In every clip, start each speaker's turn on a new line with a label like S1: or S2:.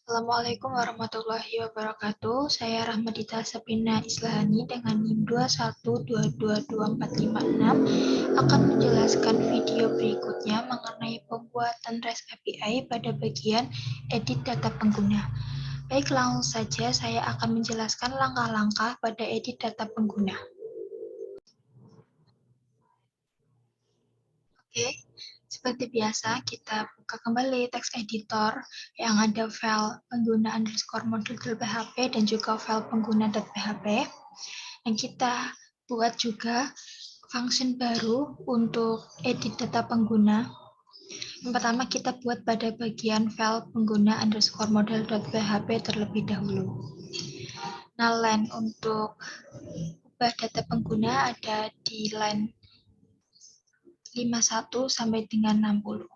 S1: Assalamualaikum warahmatullahi wabarakatuh. Saya Rahmadita Sabrina Islahani dengan NIM 212224566 akan menjelaskan video berikutnya mengenai pembuatan REST API pada bagian edit data pengguna. Baik, langsung saja saya akan menjelaskan langkah-langkah pada edit data pengguna. Oke, seperti biasa kita buka kembali text editor yang ada file pengguna underscore module.php dan juga file pengguna.php. Dan kita buat juga function baru untuk edit data pengguna. Yang pertama kita buat pada bagian file pengguna underscore model.php terlebih dahulu. Nah, line untuk ubah data pengguna ada di line 51 sampai dengan 60.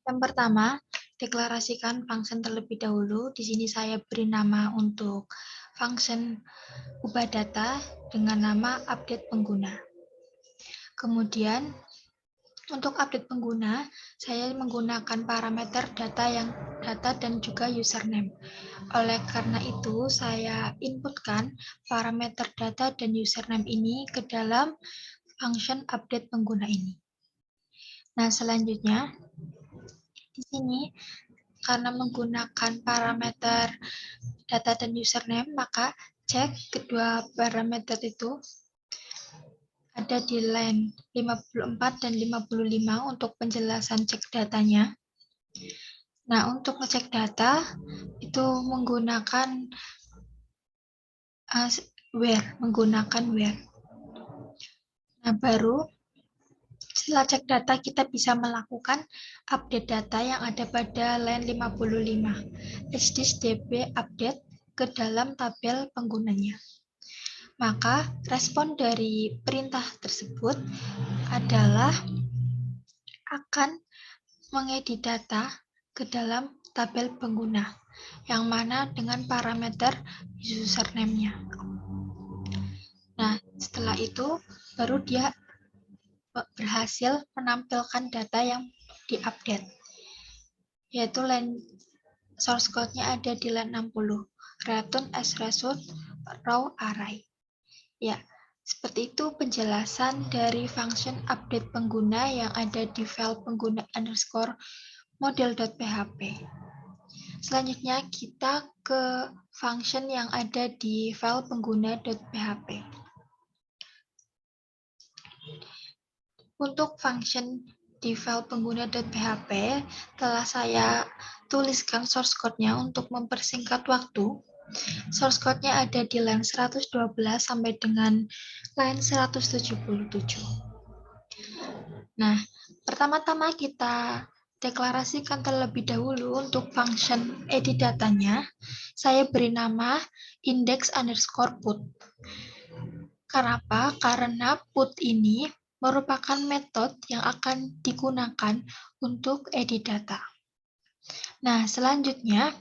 S1: Yang pertama, deklarasikan function terlebih dahulu. Di sini saya beri nama untuk function ubah data dengan nama update pengguna. Kemudian, untuk update pengguna, saya menggunakan parameter data dan juga username. Oleh karena itu, saya inputkan parameter data dan username ini ke dalam function update pengguna ini. Nah, selanjutnya di sini karena menggunakan parameter data dan username, maka cek kedua parameter itu ada di line 54 dan 55 untuk penjelasan cek datanya. Nah, untuk ngecek data itu menggunakan where. Nah, baru setelah cek data, kita bisa melakukan update data yang ada pada line 55. HDB update ke dalam tabel penggunanya. Maka respon dari perintah tersebut adalah akan mengedit data ke dalam tabel pengguna, yang mana dengan parameter username-nya. Nah, setelah itu baru dia berhasil menampilkan data yang diupdate, yaitu line source code-nya ada di line 60, return as result raw array. Ya, seperti itu penjelasan dari function update pengguna yang ada di file pengguna underscore model.php. Selanjutnya kita ke function yang ada di file pengguna.php. Untuk function di file pengguna.php telah saya tuliskan source code-nya untuk mempersingkat waktu. Source code-nya ada di line 112 sampai dengan line 177. Nah, pertama-tama kita deklarasikan terlebih dahulu untuk function edit datanya. Saya beri nama index underscore put. Kenapa? Karena put ini merupakan metode yang akan digunakan untuk edit data. Nah, selanjutnya,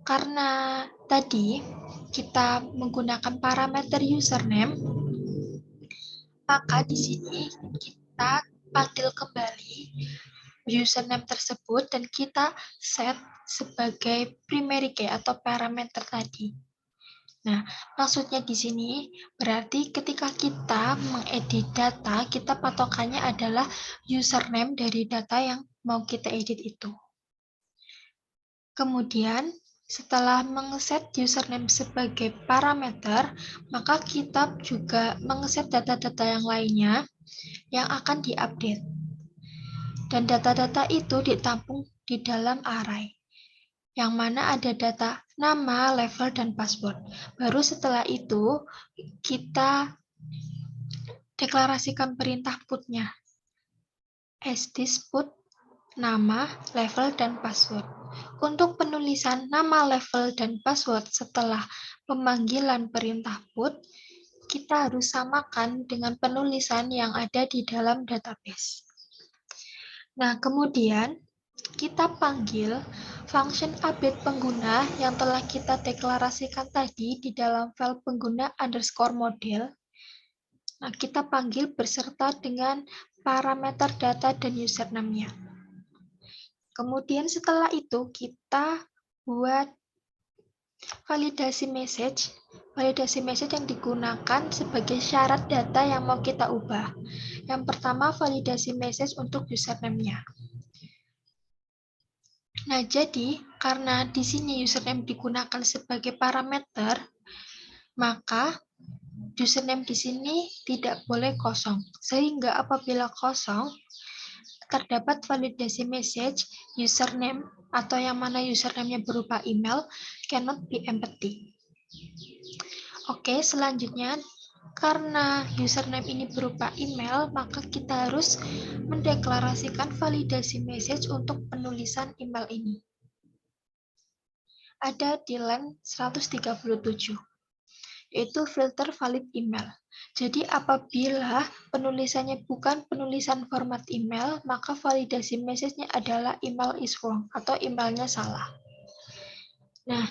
S1: karena tadi kita menggunakan parameter username, maka di sini kita panggil kembali username tersebut dan kita set sebagai primary key atau parameter tadi. Nah, maksudnya di sini berarti ketika kita mengedit data, kita patokannya adalah username dari data yang mau kita edit itu. Kemudian, setelah mengset username sebagai parameter, maka kita juga mengset data-data yang lainnya yang akan diupdate. Dan data-data itu ditampung di dalam array, yang mana ada data nama, level, dan password. Baru setelah itu, kita deklarasikan perintah put-nya. Put nama, level, dan password. Untuk penulisan nama, level, dan password setelah pemanggilan perintah put, kita harus samakan dengan penulisan yang ada di dalam database. Nah, kemudian kita panggil function update pengguna yang telah kita deklarasikan tadi di dalam file pengguna underscore model. Nah, kita panggil beserta dengan parameter data dan username-nya. Kemudian setelah itu kita buat validasi message yang digunakan sebagai syarat data yang mau kita ubah. Yang pertama, validasi message untuk username-nya. Nah, jadi karena di sini username digunakan sebagai parameter, maka username di sini tidak boleh kosong. Sehingga apabila kosong, terdapat validasi message username atau yang mana username-nya berupa email cannot be empty. Oke, selanjutnya karena username ini berupa email, maka kita harus mendeklarasikan validasi message untuk penulisan email ini. Ada di line 137, yaitu filter valid email. Jadi apabila penulisannya bukan penulisan format email, maka validasi message-nya adalah email is wrong atau emailnya salah. Nah,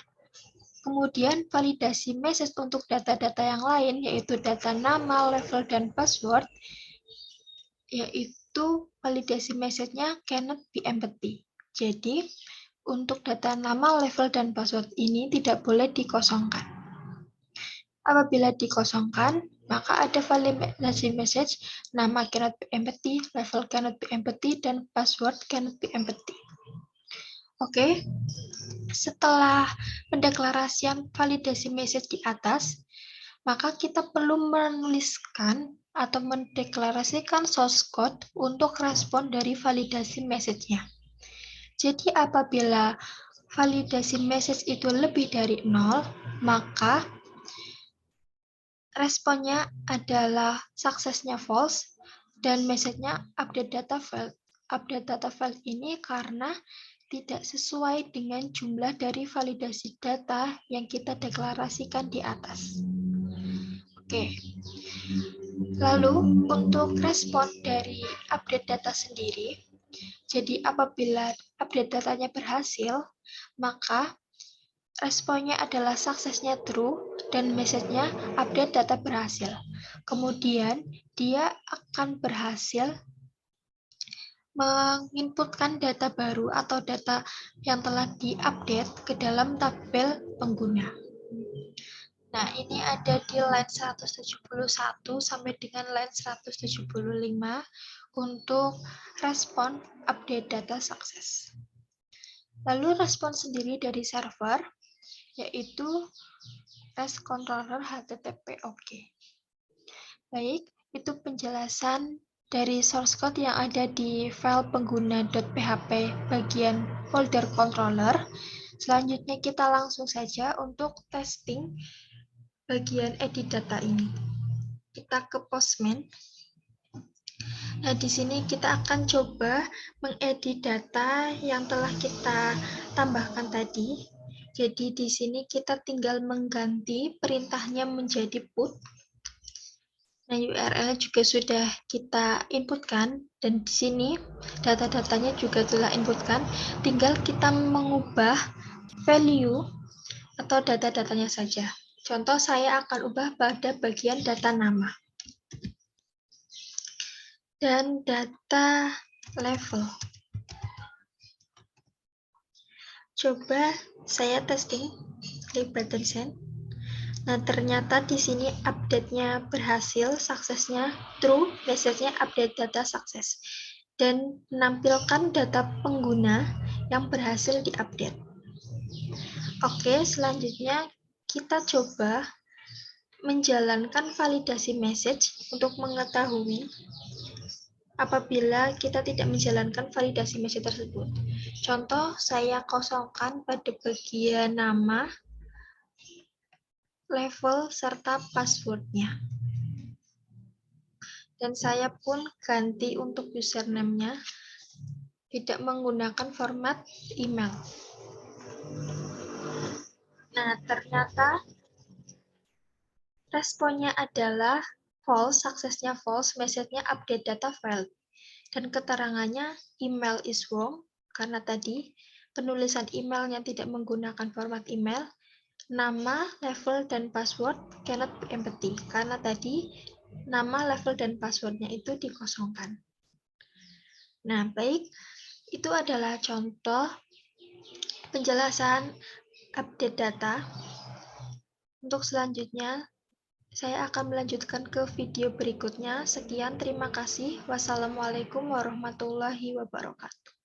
S1: kemudian validasi message untuk data-data yang lain, yaitu data nama, level, dan password, yaitu validasi message-nya cannot be empty. Jadi, untuk data nama, level, dan password ini tidak boleh dikosongkan. Apabila dikosongkan, maka ada validasi message, nama cannot be empty, level cannot be empty, dan password cannot be empty. Oke, setelah pendeklarasian validasi message di atas, maka kita perlu menuliskan atau mendeklarasikan source code untuk respon dari validasi message-nya. Jadi apabila validasi message itu lebih dari 0, maka responnya adalah suksesnya false dan message-nya update data file. Update data file ini karena tidak sesuai dengan jumlah dari validasi data yang kita deklarasikan di atas. Oke. Lalu untuk respon dari update data sendiri, jadi apabila update datanya berhasil, maka responnya adalah suksesnya true dan message-nya update data berhasil. Kemudian dia akan berhasil menginputkan data baru atau data yang telah diupdate ke dalam tabel pengguna. Nah, ini ada di line 171 sampai dengan line 175 untuk respon update data sukses. Lalu respon sendiri dari server, yaitu REST controller HTTP OK. Baik, itu penjelasan dari source code yang ada di file pengguna.php bagian folder controller. Selanjutnya kita langsung saja untuk testing bagian edit data ini. Kita ke Postman. Nah, di sini kita akan coba mengedit data yang telah kita tambahkan tadi. Jadi di sini kita tinggal mengganti perintahnya menjadi put. Nah, URL juga sudah kita inputkan dan di sini data-datanya juga telah inputkan. Tinggal kita mengubah value atau data-datanya saja. Contoh saya akan ubah pada bagian data nama dan data level. Coba saya testing, klik button send. Nah, ternyata di sini update-nya berhasil, suksesnya true, message-nya update data sukses. Dan menampilkan data pengguna yang berhasil diupdate. Oke, selanjutnya kita coba menjalankan validasi message untuk mengetahui apabila kita tidak menjalankan validasi message tersebut. Contoh, saya kosongkan pada bagian nama, level, serta password-nya. Dan saya pun ganti untuk username-nya, tidak menggunakan format email. Nah, ternyata responnya adalah false, suksesnya false, message-nya update data file. Dan keterangannya email is wrong, karena tadi penulisan emailnya tidak menggunakan format email. Nama, level, dan password cannot be empty, karena tadi nama, level, dan passwordnya itu dikosongkan. Nah, baik, itu adalah contoh penjelasan update data. Untuk selanjutnya, saya akan melanjutkan ke video berikutnya. Sekian, terima kasih. Wassalamualaikum warahmatullahi wabarakatuh.